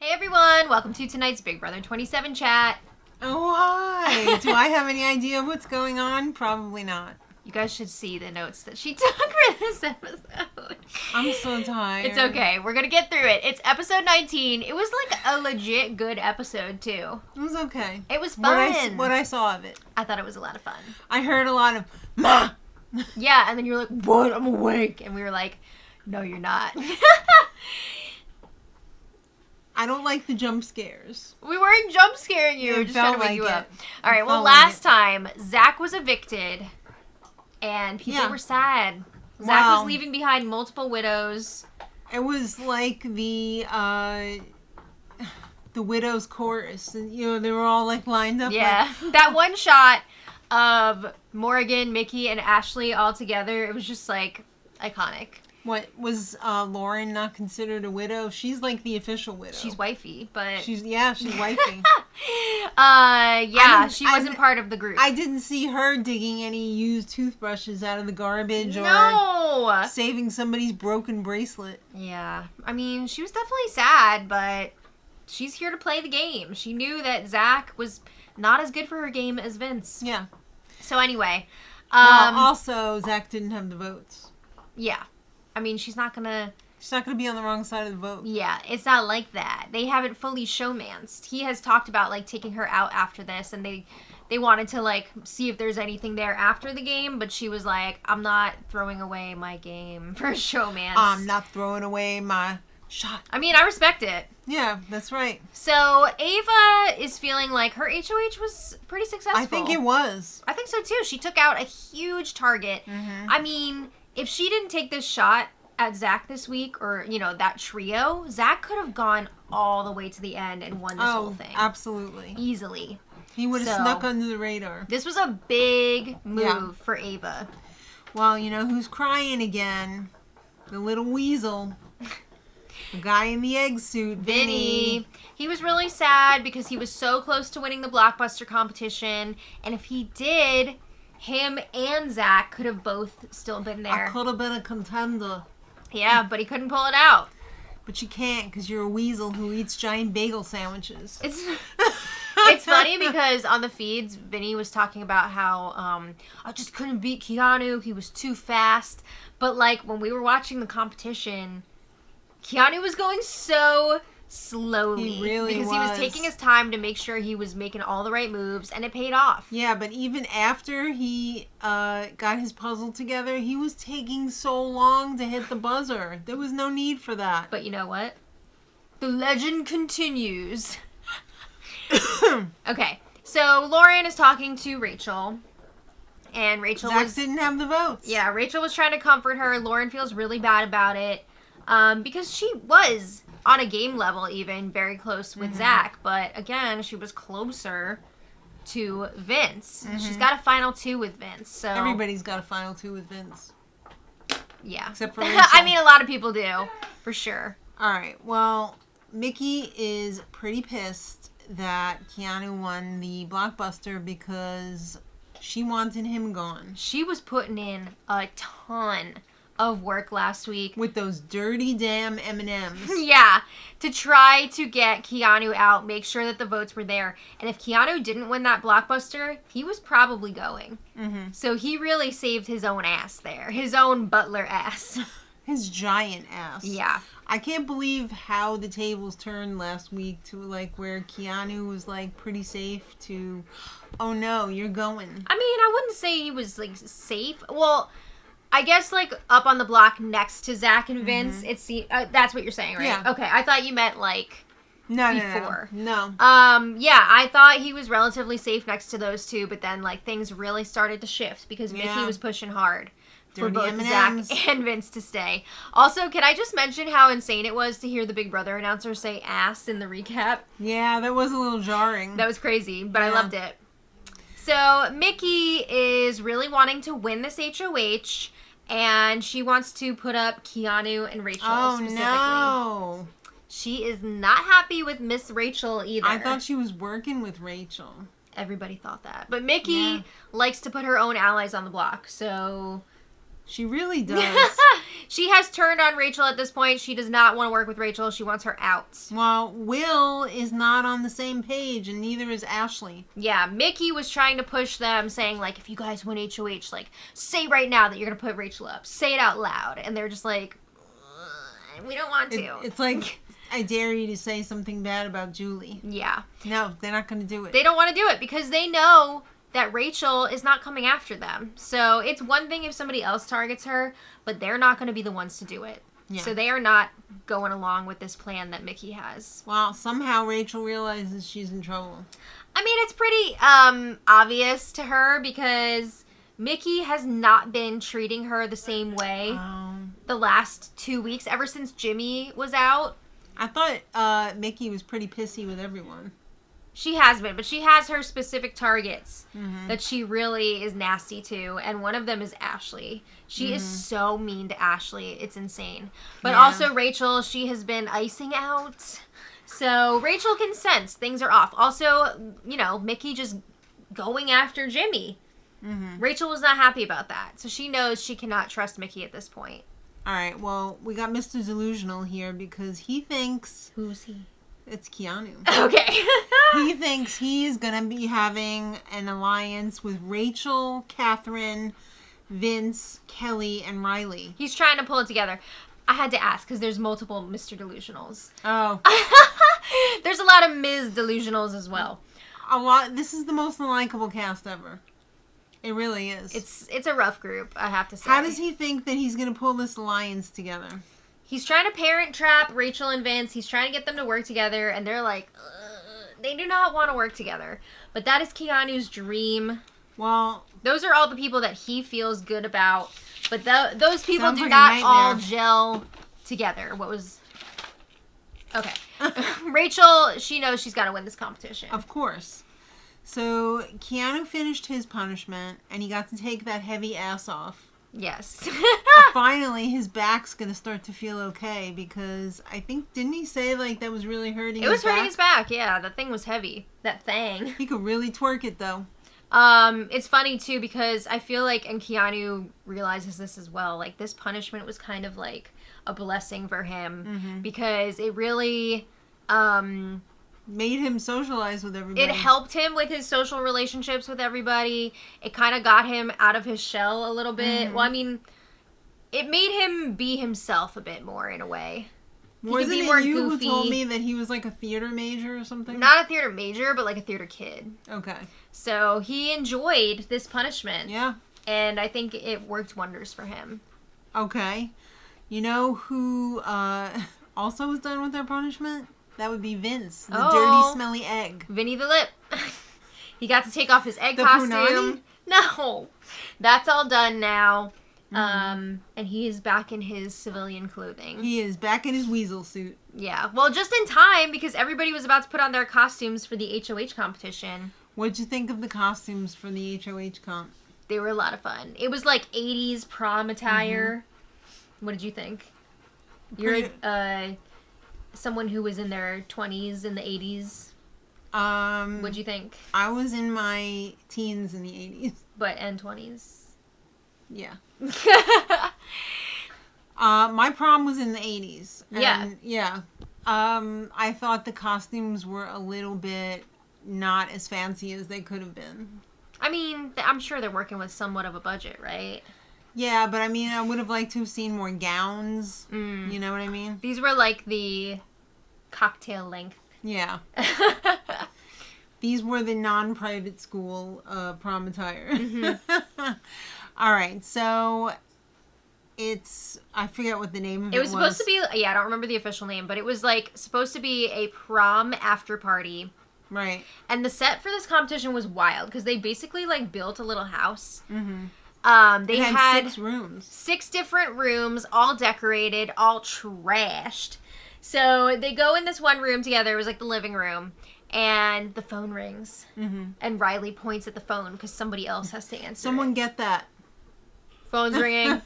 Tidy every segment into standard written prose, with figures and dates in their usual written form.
Hey everyone, welcome to tonight's Big Brother 27 chat. Oh, hi. Do I have any idea of what's going on? Probably not. You guys should see the notes that she took for this episode. I'm so tired. It's okay. We're going to get through it. It's episode 19. It was like a legit good episode, too. It was okay. It was fun. What I saw of it. I thought it was a lot of fun. I heard a lot of, Ma! Yeah, and then you were like, what? I'm awake. And we were like, no, you're not. I don't like the jump scares. We weren't jump scaring you. Yeah, We were just trying to wake you up. All right, well, felt last time, Zach was evicted, and people Yeah. were sad. Zach Wow. was leaving behind multiple widows. It was like the widow's chorus. And, you know, they were all like lined up. Yeah, that one shot of Morgan, Mickey, and Ashley all together, it was just like iconic. What was Lauren not considered a widow? She's like the official widow. She's wifey, but She's wifey. yeah, she wasn't part of the group. I didn't see her digging any used toothbrushes out of the garbage or No. saving somebody's broken bracelet. Yeah, I mean, she was definitely sad, but she's here to play the game. She knew that Zach was not as good for her game as Vince. Yeah. So anyway, Well, also, Zach didn't have the votes. yeah. I mean, she's not gonna... She's not going to be on the wrong side of the vote. Yeah, it's not like that. They haven't fully showmanced. He has talked about, like, taking her out after this, and they wanted to, like, see if there's anything there after the game, but she was like, I'm not throwing away my game for showmance. I'm not throwing away my shot. I mean, I respect it. Yeah, that's right. So, Ava is feeling like her HOH was pretty successful. I think it was. I think so, too. She took out a huge target. Mm-hmm. I mean... If she didn't take this shot at Zach this week, or, you know, that trio, Zach could have gone all the way to the end and won this whole thing. Absolutely. Easily. He would have snuck under the radar. This was a big move for Ava. Well, you know who's crying again? The little weasel. The guy in the egg suit, Vinny. He was really sad because he was so close to winning the Blockbuster competition, and if he did... Him and Zach could have both still been there. I could have been a contender. Yeah, but he couldn't pull it out. But you can't because you're a weasel who eats giant bagel sandwiches. It's funny because on the feeds, Vinny was talking about how I just couldn't beat Keanu. He was too fast. But like when we were watching the competition, Keanu was going so slowly. He really because was. He was taking his time to make sure he was making all the right moves, and it paid off. Yeah, but even after he got his puzzle together, he was taking so long to hit the buzzer. There was no need for that. But you know what? The legend continues. Okay, so Lauren is talking to Rachel, and Rachel Zach didn't have the votes. Yeah, Rachel was trying to comfort her. Lauren feels really bad about it because she was... on a game level even, very close with Zach. But again, she was closer to Vince. She's got a final two with Vince. So Everybody's got a final two with Vince. Yeah. Except for Rachel. I mean, a lot of people do, for sure. All right. Well, Mickey is pretty pissed that Keanu won the Blockbuster because she wanted him gone. She was putting in a ton of work last week. With those dirty damn M&Ms. Yeah, to try to get Keanu out, make sure that the votes were there. And if Keanu didn't win that Blockbuster, he was probably going. Mm-hmm. So he really saved his own ass there. His own butler ass. His giant ass. Yeah. I can't believe how the tables turned last week to like where Keanu was like pretty safe to, oh no, you're going. I mean, I wouldn't say he was like safe. Well... I guess, like, up on the block next to Zach and Vince, it's that's what you're saying, right? Yeah. Okay, I thought you meant, like, before. No. Yeah, I thought he was relatively safe next to those two, but then, like, things really started to shift because Mickey was pushing hard for Dirty both M&Ms. Zach and Vince to stay. Also, can I just mention how insane it was to hear the Big Brother announcer say ass in the recap? Yeah, that was a little jarring. That was crazy, but I loved it. So, Mickey is really wanting to win this HOH, and she wants to put up Keanu and Rachel specifically. No. She is not happy with Miss Rachel either. I thought she was working with Rachel. Everybody thought that. But Mickey likes to put her own allies on the block, so... She really does. She has turned on Rachel at this point. She does not want to work with Rachel. She wants her out. Well, Will is not on the same page, and neither is Ashley. Yeah, Mickey was trying to push them, saying, like, if you guys win HOH, like, say right now that you're going to put Rachel up. Say it out loud. And they're just like, we don't want to. It's like, I dare you to say something bad about Julie. Yeah. No, they're not going to do it. They don't want to do it because they know that Rachel is not coming after them. So it's one thing if somebody else targets her, but they're not going to be the ones to do it. Yeah. So they are not going along with this plan that Mickey has. Well, somehow Rachel realizes she's in trouble. I mean, it's pretty obvious to her because Mickey has not been treating her the same way the last 2 weeks, ever since Jimmy was out. I thought Mickey was pretty pissy with everyone. She has been, but she has her specific targets that she really is nasty to, and one of them is Ashley. She is so mean to Ashley. It's insane. But also Rachel, she has been icing out. So Rachel can sense things are off. Also, you know, Mickey just going after Jimmy. Rachel was not happy about that. So she knows she cannot trust Mickey at this point. All right, well, we got Mr. Delusional here because he thinks... Who's he? It's Keanu. Okay. He thinks he's going to be having an alliance with Rachel, Catherine, Vince, Kelly, and Riley. He's trying to pull it together. I had to ask because there's multiple Mr. Delusionals. Oh. There's a lot of Ms. Delusionals as well. A lot. This is the most unlikable cast ever. It really is. It's a rough group, I have to say. How does he think that he's going to pull this alliance together? He's trying to parent trap Rachel and Vince. He's trying to get them to work together, and they're like, they do not want to work together. But that is Keanu's dream. Well, those are all the people that he feels good about. But those people do like not all gel together. What was... Okay. Rachel, she knows she's got to win this competition. Of course. So, Keanu finished his punishment, and he got to take that heavy ass off. Yes. Finally, his back's going to start to feel okay, because I think, didn't he say, like, that was really hurting his back? It was hurting his back, yeah. That thing was heavy. That thing. He could really twerk it, though. It's funny, too, because I feel like, and Keanu realizes this as well, like, this punishment was kind of, like, a blessing for him, because it really, made him socialize with everybody. It helped him with his social relationships with everybody. It kind of got him out of his shell a little bit. Well, I mean, it made him be himself a bit more in a way. Wasn't it you who told me that he was like a theater major or something? Not a theater major, but like a theater kid. Okay. So he enjoyed this punishment. Yeah. And I think it worked wonders for him. Okay. You know who also was done with their punishment? That would be Vince, the dirty, smelly egg. Vinny the Lip. He got to take off his egg costume. Punani? No. That's all done now. And he is back in his civilian clothing. He is back in his weasel suit. Yeah. Well, just in time, because everybody was about to put on their costumes for the HOH competition. What'd you think of the costumes for the HOH comp? They were a lot of fun. It was like 80s prom attire. What did you think? You're someone who was in their 20s in the 80s. What'd you think? I was in my teens in the 80s. And 20s? Yeah. My prom was in the 80s. And yeah. I thought the costumes were a little bit not as fancy as they could have been. I mean, I'm sure they're working with somewhat of a budget, right? Yeah, but I mean, I would have liked to have seen more gowns. You know what I mean? These were like the cocktail length. Yeah. These were the non-private school prom attire. All right, so I forget what the name of it was. It was supposed to be, I don't remember the official name, but it was like supposed to be a prom after party. Right. And the set for this competition was wild because they basically like built a little house. They had 6 rooms. 6 different rooms, all decorated, all trashed. So they go in this one room together. It was like the living room. And the phone rings. And Riley points at the phone because somebody else has to answer. Someone get that. Phone's ringing.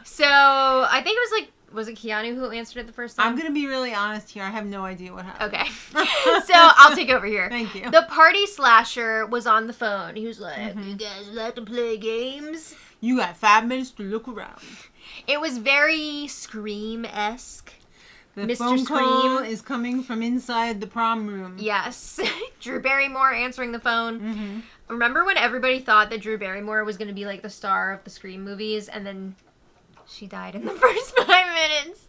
So I think it was like, was it Keanu who answered it the first time? I'm going to be really honest here. I have no idea what happened. Okay. So I'll take over here. Thank you. The party slasher was on the phone. He was like, you guys like to play games? You got 5 minutes to look around. It was very Scream-esque. The Mr. phone call Scream. is coming from inside the prom room. Yes. Drew Barrymore answering the phone. Mm-hmm. Remember when everybody thought that Drew Barrymore was going to be like the star of the Scream movies, and then she died in the first 5 minutes?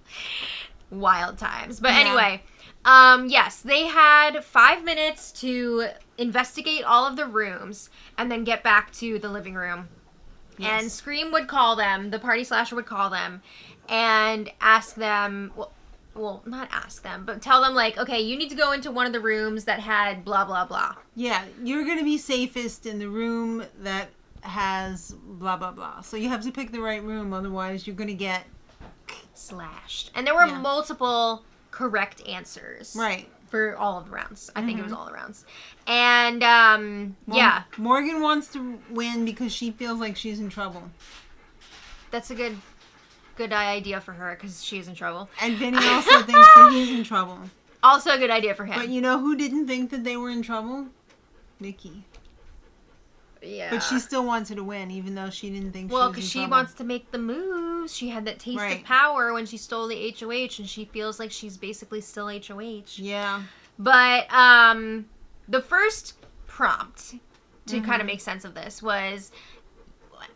Wild times. But anyway, yes, they had 5 minutes to investigate all of the rooms and then get back to the living room. Yes. And Scream would call them, the party slasher would call them and ask them, well, not ask them, but tell them, like, okay, you need to go into one of the rooms that had blah, blah, blah. Yeah, you're going to be safest in the room that has blah, blah, blah. So you have to pick the right room, otherwise you're going to get slashed. And there were multiple correct answers. Right. For all of the rounds. I think it was all the rounds. And, yeah. Morgan wants to win because she feels like she's in trouble. That's a good idea for her because she's in trouble. And Vinny also thinks that he's in trouble. Also a good idea for him. But you know who didn't think that they were in trouble? Nikki. Yeah. But she still wanted to win, even though she didn't think she was in trouble. Well, because she wants to make the moves. She had that taste of power when she stole the HOH, and she feels like she's basically still HOH. Yeah. But the first prompt to kind of make sense of this was,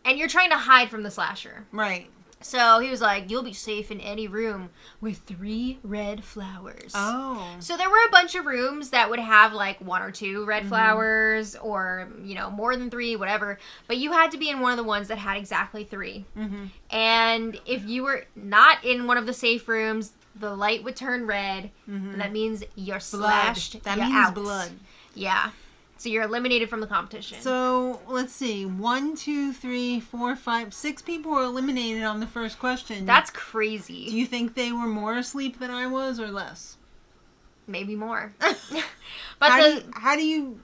and you're trying to hide from the slasher. Right. So he was like, you'll be safe in any room with 3 red flowers. Oh. So there were a bunch of rooms that would have like 1 or 2 red flowers or, you know, more than 3, whatever. But you had to be in one of the ones that had exactly 3. Mm-hmm. And if you were not in one of the safe rooms, the light would turn red. And that means you're slashed. That you're means out. blood. Yeah. So you're eliminated from the competition. So, let's see. 1, 2, 3, 4, 5, 6 people were eliminated on the first question. That's crazy. Do you think they were more asleep than I was or less? Maybe more. But how do you...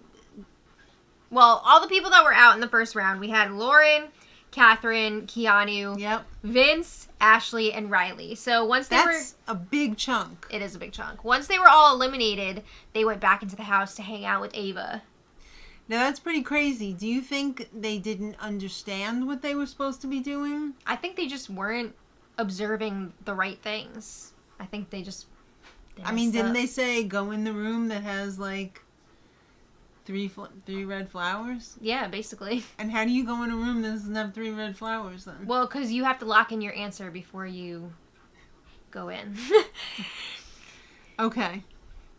Well, all the people that were out in the first round, we had Lauren, Catherine, Keanu, Vince, Ashley, and Riley. So once That's a big chunk. It is a big chunk. Once they were all eliminated, they went back into the house to hang out with Ava. Now, that's pretty crazy. Do you think they didn't understand what they were supposed to be doing? I think they just weren't observing the right things. I think they just... didn't they say go in the room that has, like, 3 red flowers? Yeah, basically. And how do you go in a room that doesn't have 3 red flowers, then? Well, because you have to lock in your answer before you go in. Okay.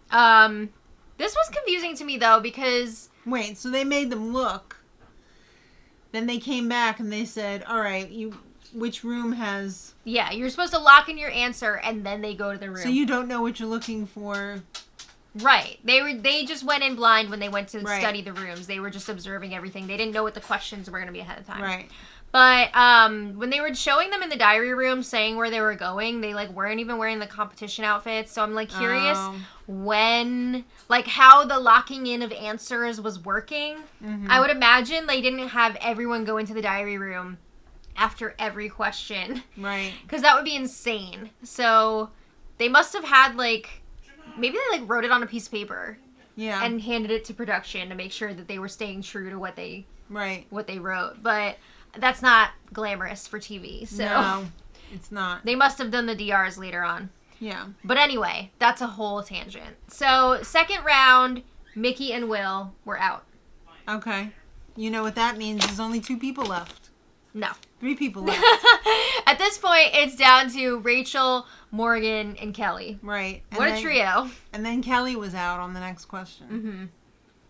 This was confusing to me, though, because... Wait, so they made them look. Then they came back and they said, all right, which room has... Yeah, you're supposed to lock in your answer and then they go to the room. So you don't know what you're looking for. Right. They just went in blind when they went to study the rooms. They were just observing everything. They didn't know what the questions were going to be ahead of time. Right. But when they were showing them in the diary room, saying where they were going, they like weren't even wearing the competition outfits. So I'm like curious when, like how the locking in of answers was working. I would imagine they didn't have everyone go into the diary room after every question. Right. Because that would be insane. So they must have had like, maybe they like wrote it on a piece of paper. Yeah. And handed it to production to make sure that they were staying true to what they wrote. But that's not glamorous for TV. So no, it's not. They must have done the DRs later on. Yeah. But anyway, that's a whole tangent. So second round, Mickey and Will were out. Okay. You know what that means? There's only 2 people left. No. 3 people left. At this point, it's down to Rachel, Morgan, and Kelly. Right. What a trio. And then Kelly was out on the next question. Mm-hmm.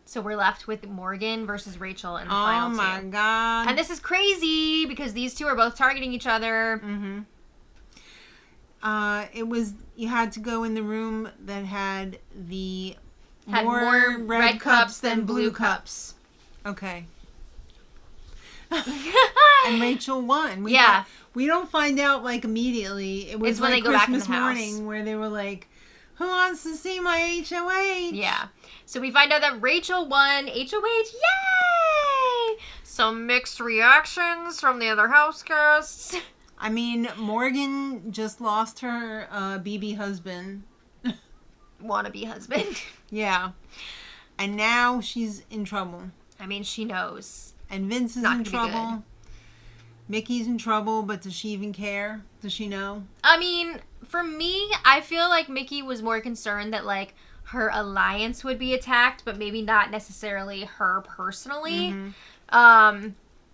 So we're left with Morgan versus Rachel in the final 2. Oh my god. And this is crazy because these 2 are both targeting each other. Mm-hmm. You had to go in the room that had more red cups than blue cups. Okay. And Rachel won. We don't find out like immediately. It was it's when like they go Christmas back in the morning house. Where they were like, who wants to see my HOH? Yeah. So we find out that Rachel won HOH. Yay! Some mixed reactions from the other house guests. I mean, Morgan just lost her BB husband. Wannabe husband. Yeah. And now she's in trouble. I mean, she knows. And Vince is Not in gonna be trouble. Mickey's in trouble, but does she even care? Does she know? I mean, for me, I feel like Mickey was more concerned that, like, her alliance would be attacked, but maybe not necessarily her personally.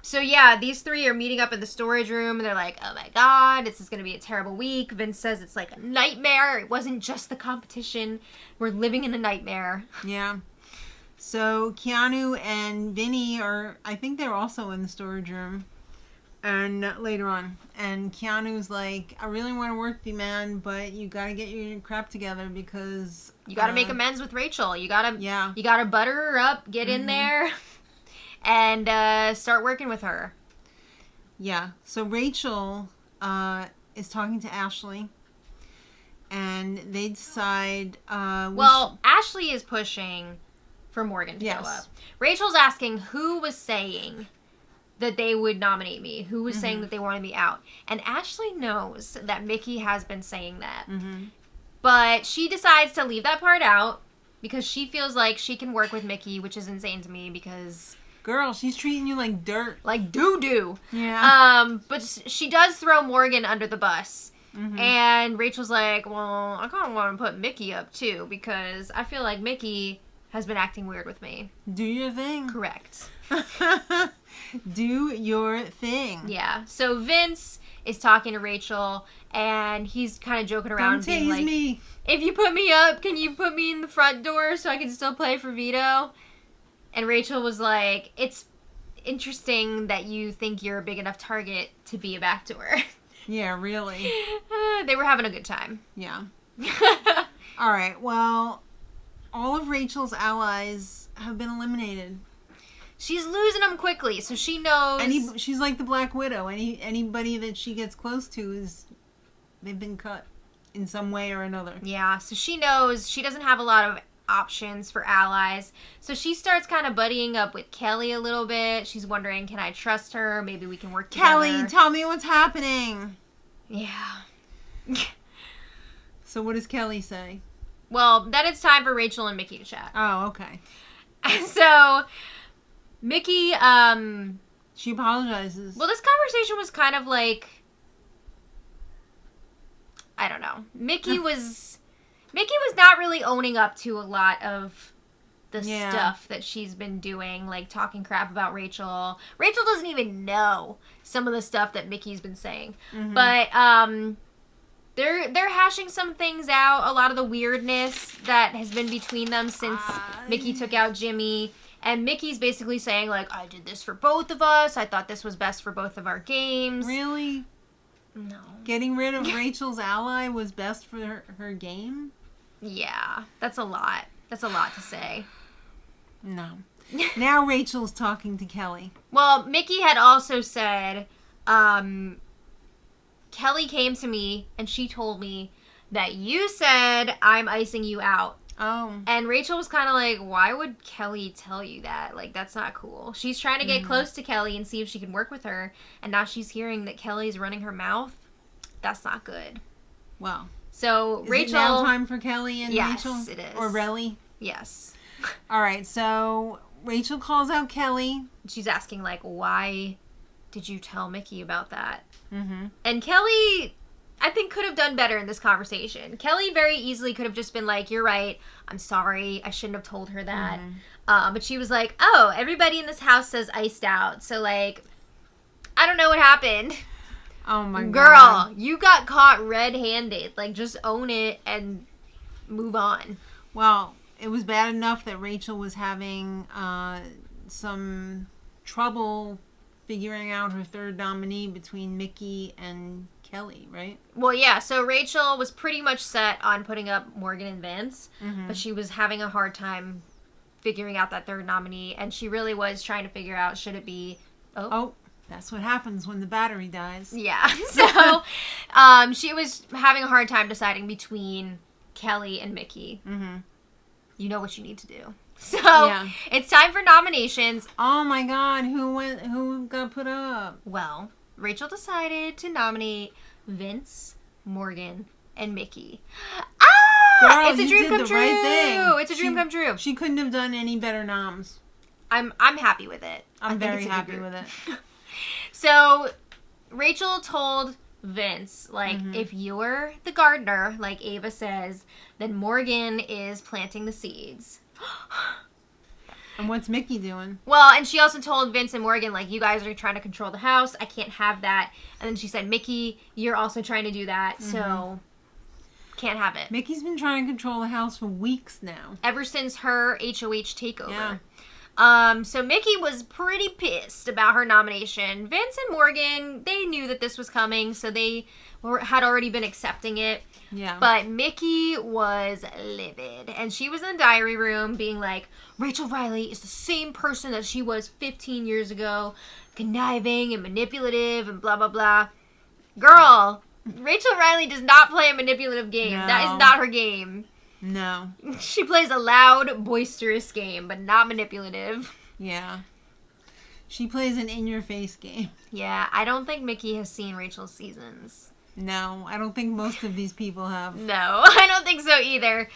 So yeah, these three are meeting up in the storage room, and they're like, oh my god, this is going to be a terrible week. Vince says it's like a nightmare. It wasn't just the competition. We're living in a nightmare. Yeah. So Keanu and Vinny I think they're also in the storage room. And later on. And Keanu's like, I really want to work with you, man, but you got to get your crap together because... You got to make amends with Rachel. You got to butter her up, get in there, and start working with her. Yeah. So Rachel is talking to Ashley, and they decide... Ashley is pushing for Morgan to go up. Rachel's asking who was saying that they would nominate me, who was saying that they wanted me out. And Ashley knows that Mickey has been saying that. But she decides to leave that part out because she feels like she can work with Mickey, which is insane to me because... Girl, she's treating you like dirt. Like doo-doo. Yeah. But she does throw Morgan under the bus. And Rachel's like, well, I kind of want to put Mickey up too because I feel like Mickey has been acting weird with me. Do your thing. Correct. Do your thing. Yeah. So Vince is talking to Rachel, and he's kind of joking around, Don't being tase like, me. if you put me up, can you put me in the front door so I can still play for Vito? And Rachel was like, it's interesting that you think you're a big enough target to be a backdoor. Yeah, really. They were having a good time. Yeah. All right. Well, all of Rachel's allies have been eliminated. She's losing them quickly, so she knows. She's like the Black Widow. Anybody that she gets close to they've been cut in some way or another. Yeah, so she knows she doesn't have a lot of options for allies. So she starts kind of buddying up with Kelly a little bit. She's wondering, can I trust her? Maybe we can work together. Kelly, tell me what's happening. Yeah. So what does Kelly say? Well, then it's time for Rachel and Mickey to chat. Oh, okay. So Mickey, she apologizes. well, this conversation was kind of like, I don't know. Mickey was not really owning up to a lot of the stuff that she's been doing, like talking crap about Rachel. Rachel doesn't even know some of the stuff that Mickey's been saying. But they're hashing some things out, a lot of the weirdness that has been between them since Mickey took out Jimmy. And Mickey's basically saying, like, I did this for both of us. I thought this was best for both of our games. Really? No. Getting rid of Rachel's ally was best for her game? Yeah, that's a lot. That's a lot to say. No. Now Rachel's talking to Kelly. Well, Mickey had also said, Kelly came to me and she told me that you said I'm icing you out. Oh. And Rachel was kind of like, why would Kelly tell you that? Like, that's not cool. She's trying to get close to Kelly and see if she can work with her. And now she's hearing that Kelly's running her mouth. That's not good. Well. So, Is Rachel... it now time for Kelly and Yes, Rachel? Yes, it is. Or Relly? Yes. All right, so Rachel calls out Kelly. She's asking, like, why did you tell Mickey about that? And Kelly, I think, could have done better in this conversation. Kelly very easily could have just been like, you're right, I'm sorry, I shouldn't have told her that. But she was like, oh, everybody in this house says iced out, so, like, I don't know what happened. Oh, my God. Girl, you got caught red-handed. Like, just own it and move on. Well, it was bad enough that Rachel was having some trouble figuring out her third nominee between Mickey and Kelly, right? Well, yeah, so Rachel was pretty much set on putting up Morgan and Vince, but she was having a hard time figuring out that third nominee, and she really was trying to figure out, should it be... Oh, that's what happens when the battery dies. Yeah, so she was having a hard time deciding between Kelly and Mickey. You know what you need to do. So, It's time for nominations. Oh my God, who got put up? Well, Rachel decided to nominate Vince, Morgan, and Mickey. Girl, it's a dream come true. Right thing. It's a dream come true. She couldn't have done any better noms. I'm happy with it. I'm very happy with it. So, Rachel told Vince, like, if you're the gardener, like Ava says, then Morgan is planting the seeds. And what's Mickey doing? Well, and she also told Vince and Morgan, like, you guys are trying to control the house. I can't have that. And then she said, Mickey, you're also trying to do that, so can't have it. Mickey's been trying to control the house for weeks now. Ever since her HOH takeover. Yeah. So Mickey was pretty pissed about her nomination. Vince and Morgan, they knew that this was coming, so they had already been accepting it. Yeah. But Mickey was livid. And she was in the diary room being like, Rachel Riley is the same person that she was 15 years ago. Conniving and manipulative and blah, blah, blah. Girl, Rachel Riley does not play a manipulative game. No. That is not her game. No. She plays a loud, boisterous game, but not manipulative. Yeah. She plays an in-your-face game. Yeah, I don't think Mickey has seen Rachel's seasons. No, I don't think most of these people have. No, I don't think so either.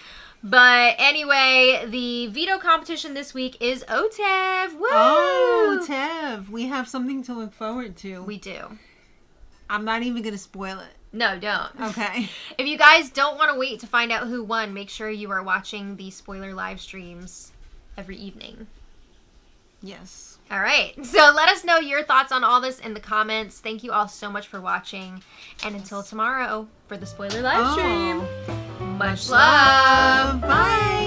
But anyway, the veto competition this week is OTEV. Woo! Oh, Tev. We have something to look forward to. We do. I'm not even going to spoil it. No, don't. Okay. If you guys don't want to wait to find out who won, make sure you are watching the spoiler live streams every evening. Yes. All right. So let us know your thoughts on all this in the comments. Thank you all so much for watching. And until tomorrow for the spoiler live stream. Much love. Bye.